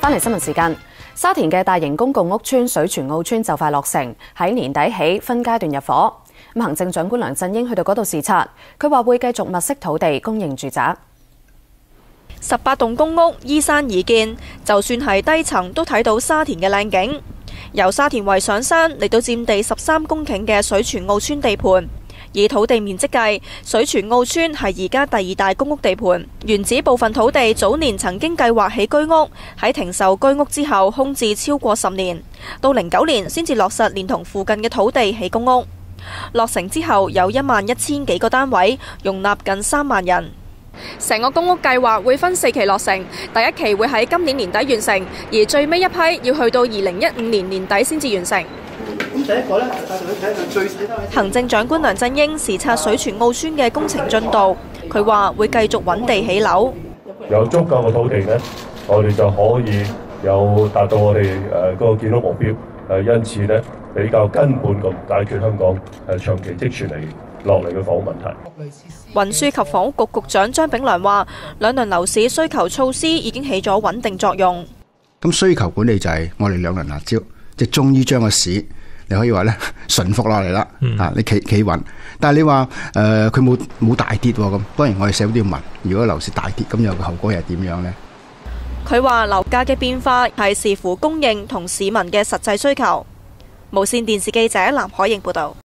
翻嚟新聞時間，沙田嘅大型公共屋邨水泉澳邨就快落成，喺年底起分階段入伙。行政長官梁振英去到嗰度視察，佢話會繼續物色土地供應住宅。18棟公屋依山而建，就算係低層都睇到沙田嘅靚景。由沙田圍上山嚟到佔地13公頃嘅水泉澳邨地盤，以土地面積計，水泉澳邨係而家第2大公屋地盤。原址部分土地早年曾經計劃起居屋，喺停售居屋之後空置超過10年，到09年先至落實連同附近嘅土地起公屋。落成之後有11000幾個單位，容納近3萬人。成個公屋計劃會分4期落成，第1期會喺今年年底完成，而最尾一批要去到2015年年底先至完成。咁第一個呢，最行政長官梁振英視察水泉澳邨嘅工程進度，佢話會繼續揾地起樓。有足夠嘅土地呢，我哋就可以有達到我哋嗰個建屋目標。因此呢，比較根本咁解決香港長期積存落嚟嘅房屋問題。運輸及房屋局局長張炳良話，兩輪樓市需求措施已經起咗穩定作用。咁需求管理就係我哋兩輪辣招，即係終於將個市你可以話咧順服落嚟啦。你企穩，但係你話佢冇大跌咁，當然我哋社會都要問，如果樓市大跌，咁有個後果係點樣呢？佢話樓價嘅變化係視乎供應同市民嘅實際需求。無線電視記者藍海瑩報導。